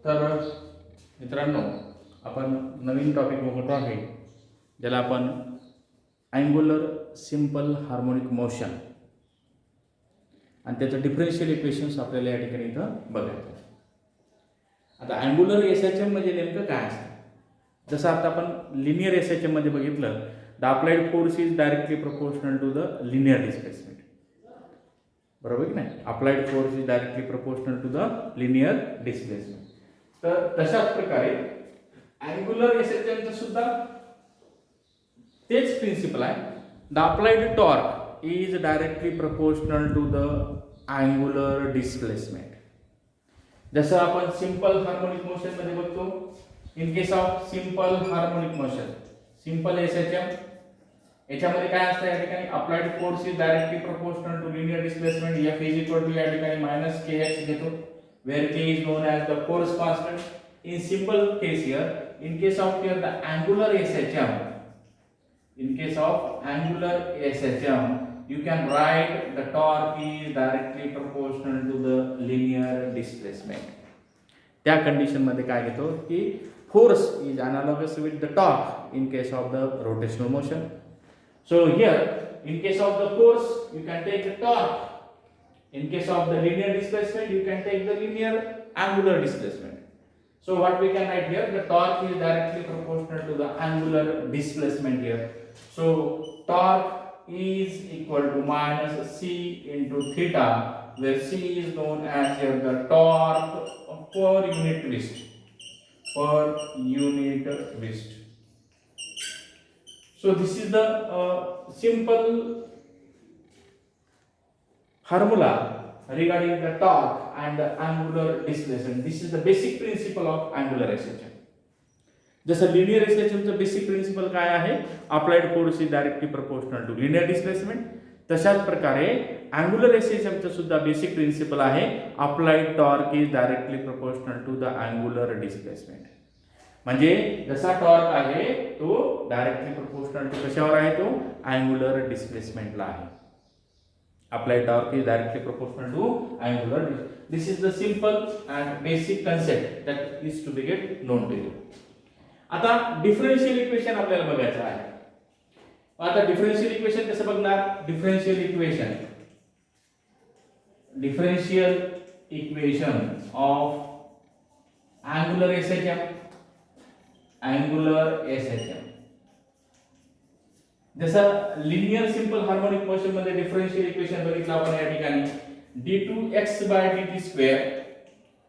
तर मित्रांनो, आपण नवीन टॉपिक बघतो आहे, ज्याला आपण अँग्युलर सिंपल हार्मोनिक मोशन आणि त्याचं डिफरन्शियल इक्वेशन्स आपल्याला या ठिकाणी इथं बघायचं आहे. आता अँग्युलर एसएचएम म्हणजे नेमकं काय असतं? जसं आता आपण लिनियर एसएचएम मध्ये बघितलं, the applied force is directly proportional to the linear displacement. बरोबर की नाही? Applied force is directly proportional to the linear displacement. तर तशाच प्रकारे अँग्युलर एसएचएमचं सुद्धा तेच प्रिन्सिपल आहे. The applied torque is directly proportional to the angular displacement. जसं आपण सिंपल हार्मोनिक मोशन मध्ये बघतो, in case of simple harmonic motion, simple SHM, याच्यामध्ये काय असतं? या ठिकाणी applied force is directly proportional to linear displacement. F is equal to या ठिकाणी मायनस kx घेतो, where k is known as the force constant. In simple case here, in case of here the angular SHM, in case of angular SHM, you can write the torque is directly proportional to the linear displacement. त्या condition मध्ये काय घेतो की force is analogous with the torque in case of the rotational motion. So here, in case of the force, you can take the torque. In case of the linear displacement, you can take the linear angular displacement. So what we can write here, the torque is directly proportional to the angular displacement here. So torque is equal to minus c into theta, where c is known as here the torque per unit twist. Per unit twist. So this is the simple formula regarding the torque and the angular displacement. This is the basic principle of angular SHM. जसं linear एसएचएमचं basic principle काय आहे? Applied force is directly proportional to linear displacement. तशाच प्रकारे angular एसएचएमचं सुद्धा basic principle आहे, applied torque is directly proportional to the angular displacement. म्हणजे जसा टॉर्क आहे तो डायरेक्टली प्रोपोर्शनल टू कशावर आहे? तो अँग्युलर डिस्प्लेसमेंटला आहे. Applied torque is directly proportional to angular. This is the simple and basic concept that is to be get known to you. आता differential equation आपल्याला बघायचं आहे. आता डिफरन्शियल इक्वेशन कसं बघणार? Differential equation of angular SHM. जसं linear simple harmonic motion मध्ये differential equation बघितलं आपण या ठिकाणी, d2x/dt²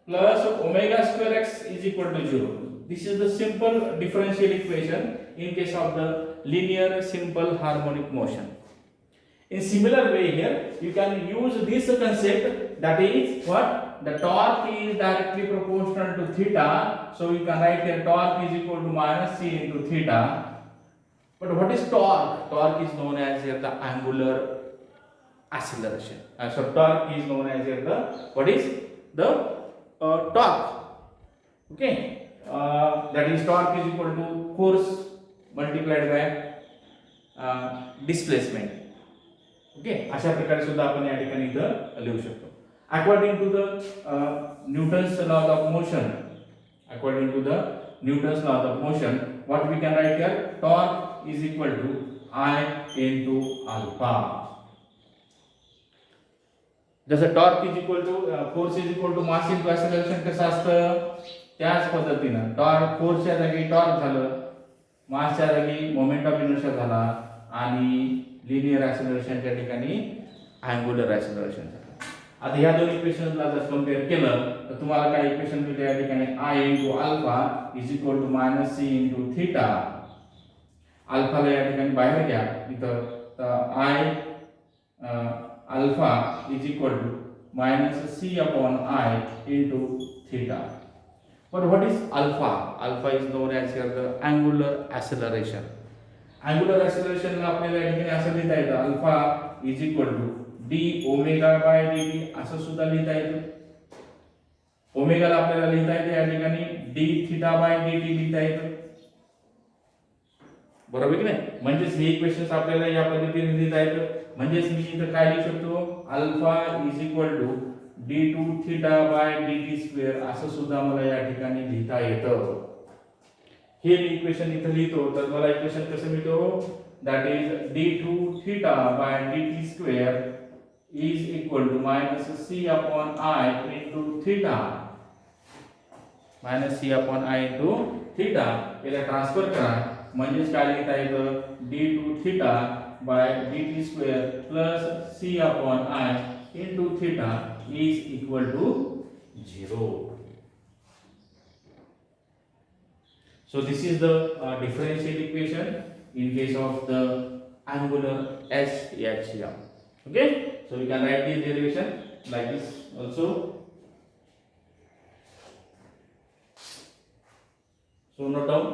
plus ω²x is equal to 0. This is the simple differential equation in case of the linear simple harmonic motion. In similar way here, you can use this concept, that is what? The torque is directly proportional to theta. So you can write here torque is equal to minus c into theta. But what is torque? Torque is known as here the angular acceleration. So torque is known as here the, what is the torque? Okay, that is torque is equal to force multiplied by displacement. Okay, अशा प्रकारे सुद्धा आपण या ठिकाणी इथं लिहू शकतो. According to the Newton's law of motion, what we can write here? Torque is equal to I into alpha. जसं torque is equal to force is equal to mass into acceleration कसं असतं? त्याच पद्धतीनं टॉर्क, फोर्सच्या जागी torque झालं, मासच्या जागी moment of inertia झाला, आणि लिनियर ऍक्सेलरेशनच्या ठिकाणी अँग्युलर ऍक्सेलरेशन झालं. आता ह्या दोन इक्वेशनला जर कंपेअर केलं तर तुम्हाला काय इक्वेशन मिळते या ठिकाणी? I into alpha is equal to minus c into theta. अल्फाला या ठिकाणी बाहेर घ्या इथं, I alpha is equal to minus c upon I into theta. But what is alpha? Alpha is known as here the angular acceleration. Angular acceleration ला आपल्याला या ठिकाणी असं लिहिता येतं, alpha is equal to d omega by dt असं सुद्धा लिहिता येतं. ओमेगाला आपल्याला लिहिता येते या ठिकाणी d थीटा बाय dt लिहिता येतं. बरोबर की नाही? म्हणजेच हे इक्वेशन्स आपल्याला या पद्धतीने लिहिता येतं. म्हणजेच मी इथं काय लिहू शकतो? Alpha is equal to d2 theta by dt square असं सुद्धा मला या ठिकाणी लिहिता येतं. हे मी इक्वेशन इथं लिहितो तर मला इक्वेशन कसं मिळतो that is d2 theta by dt square is equal to minus c upon i into theta minus c upon i into theta याला ट्रान्सफर करा म्हणजेच काय लिहिता येतं d2 theta by dt square plus c upon i into theta is equal to 0. So this is the differential equation in case of the angular SHM. Okay, so we can write this derivation like this also. So note down